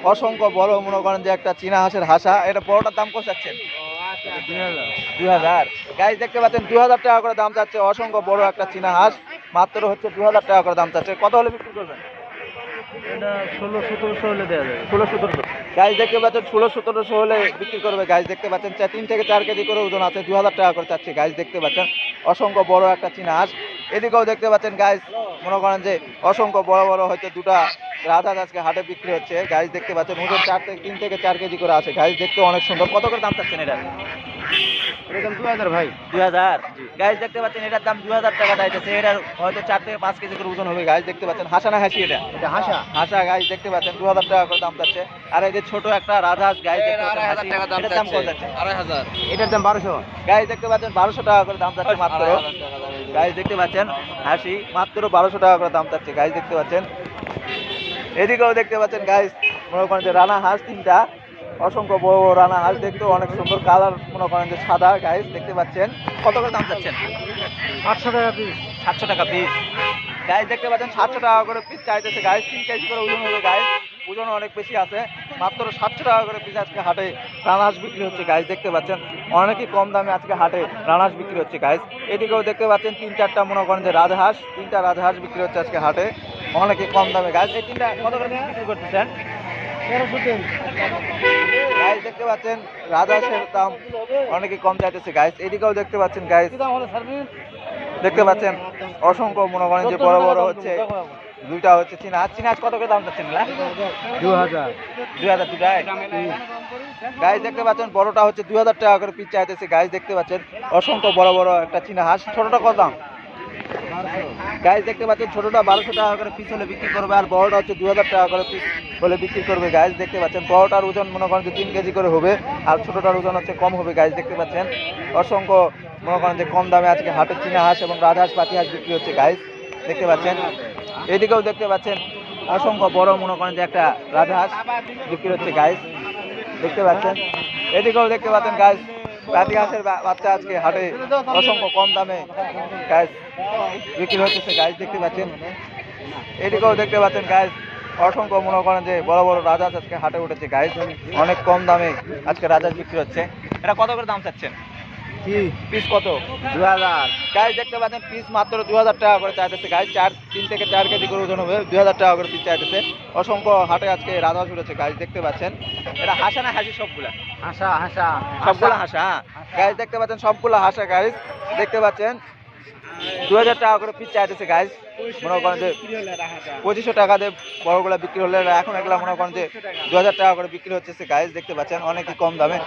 অসংখ্য বড় মনে করেন যে একটা চীনা হাঁসের হাসা। এটা বড়টার দাম কত চাচ্ছেন? 2000। গাইস দেখতে পাচ্ছেন 2000 টাকা করে দাম চাচ্ছে অসংখ্য বড় একটা চীনা হাঁস। মাত্র হচ্ছে 2000 টাকা করে দাম চাচ্ছে। কত হলে বিক্রি করবেন? এটা 16-1700 হলে দেওয়া যাবে। 16-1700। গাইস দেখতে পাচ্ছেন 16-1700 হলে বিক্রি করবে। গাইস দেখতে পাচ্ছেন 3 থেকে 4 কেজি করে ওজন আছে। 2000 টাকা করে চাচ্ছে। গাইস দেখতে পাচ্ছেন অসংখ্য বড় একটা চীনা হাঁস। এদিকেও দেখতে পাচ্ছেন গাইস মনে করেন যে অসংখ্য বড় বড় হয়তো দুটা রাজহাঁস আজকে হাটে বিক্রি হচ্ছে। গাইস দেখতে পাচ্ছেন ওজন 3 থেকে 4 কেজি করে আছে। গাইস দেখতে অনেক সুন্দর। কত করে দাম চাচ্ছেন এটা? এরকম 2000 ভাই। 2000। গাইস দেখতে পাচ্ছেন এটার দাম 2000 টাকা চাইতেছে। এটার হয়তো 4 থেকে 5 কেজি করে ওজন হবে। গাইস দেখতে পাচ্ছেন হাসা না হাসি এটা? এটা হাসা। হাসা। গাইস দেখতে পাচ্ছেন 2000 টাকা করে দাম চাচ্ছে। আর এই যে ছোট একটা রাজহাঁস গাইস দেখতে পাচ্ছেন হাসি, এটার দাম কত যাচ্ছে? 2500। এটার দাম 1200। গাইস দেখতে পাচ্ছেন 1200 টাকা করে দাম চাচ্ছে মাত্র। গাইস দেখতে পাচ্ছেন হাসি মাত্র 1200 টাকা করে দাম চাচ্ছে। গাইস দেখতে পাচ্ছেন এদিকেও দেখতে পাচ্ছেন গাইস মনে করেন যে রানা হাঁস 3টা অসংখ্য বড় বড় রানা হাঁস। দেখতে অনেক সুন্দর কালার মনে করেন যে সাদা। গাইস দেখতে পাচ্ছেন কত করে দাম চাচ্ছেন? 800 টাকা পিস। 700 টাকা পিস। গাইস দেখতে পাচ্ছেন 700 টাকা করে পিস চাইতেছে। গাইস 3 কেজি করে ওজন হবে। গাইস ওজন অনেক বেশি আছে। মাত্র 700 টাকা করে পিস আজকে হাটে রানা হাঁস বিক্রি হচ্ছে। গাইস দেখতে পাচ্ছেন অনেকই কম দামে আজকে হাটে রানা হাঁস বিক্রি হচ্ছে। গাইস এদিকেও দেখতে পাচ্ছেন 3-4টা মনে করেন যে রাজহাঁস, 3টা রাজহাঁস বিক্রি হচ্ছে আজকে হাটে অনেকই কম দামে। গাইস এই 3টা কত করে বিক্রি করতেছেন? 1300। গাইস দেখতে পাচ্ছেন রাজহাঁসের দাম অনেকই কম চাইতেছে। গাইস এদিকেও দেখতে পাচ্ছেন গাইস দেখতে পাচ্ছেন অসংখ্য মনে করেন যে বড় বড় হচ্ছে দুইটা হচ্ছে চীনা হাঁস। চীনা হাঁস কত করে দাম চাচ্ছেন? 2000। 2000 দুটাই। গাইস দেখতে পাচ্ছেন বড়টা হচ্ছে 2000 টাকা করে পিস চাইতেছে। গাইস দেখতে পাচ্ছেন অসংখ্য বড় বড় একটা চীনা হাঁস। ছোটটা কত দাম? গাইস দেখতে পাচ্ছেন ছোটটা 1200 টাকা করে পিস হলে বিক্রি করবে। আর বড়টা হচ্ছে 2000 টাকা করে পিস হলে বিক্রি করবে। গাইস দেখতে পাচ্ছেন বড়টার ওজন মনে করেন যে 3 কেজি করে হবে। আর ছোটটার ওজন হচ্ছে কম হবে। গাইস দেখতে পাচ্ছেন অসংখ্য মনে করেন যে কম দামে আজকে হাটে চীনা হাঁস এবং রাজহাঁস পাতি হাঁস বিক্রি হচ্ছে। গাইস দেখতে পাচ্ছেন এদিকেও দেখতে পাচ্ছেন অসংখ্য বড় মনে করেন যে একটা রাজহাঁস বিক্রি হচ্ছে। গাইস দেখতে পাচ্ছেন এদিকেও দেখতে পাচ্ছেন গাইস পাতি হাঁসের বাচ্চা আজকে হাটে অসংখ্য কম দামে গাইস বিক্রি হচ্ছে। গাইস দেখতে পাচ্ছেন এদিকেও দেখতে পাচ্ছেন গাইস অসংখ্য মনে করেন যে বড় বড় রাজহাঁস আজকে হাটে উঠেছে। গাইস অনেক কম দামে আজকে রাজহাঁস বিক্রি হচ্ছে। এটা কত করে দাম চাচ্ছেন? কি পিস কত? 2000। গাইস দেখতে পাচ্ছেন পিস মাত্র 2000 টাকা করে চাইতেছে। গাইস 3 থেকে 4 কেজি করে ওজন হবে। 2000 টাকা করে পিস চাইতেছে। অসংখ্য হাটে আজকে রাজহাঁস উঠেছে। গাইস দেখতে পাচ্ছেন এটা হাসা না হাসি? সবগুলা হাসা হাসা। সবগুলা হাসা। গাইস দেখতে পাচ্ছেন সবগুলা হাসা। গাইস দেখতে পাচ্ছেন 2000 টাকা করে পিস চাইতেছে। গাইস মনে করেন যে 2500 টাকা দিয়ে বড়গুলা বিক্রি হলে এখন এগুলা মনে করেন যে 2000 টাকা করে বিক্রি হচ্ছে। গাইস দেখতে পাচ্ছেন অনেকই কম দামে।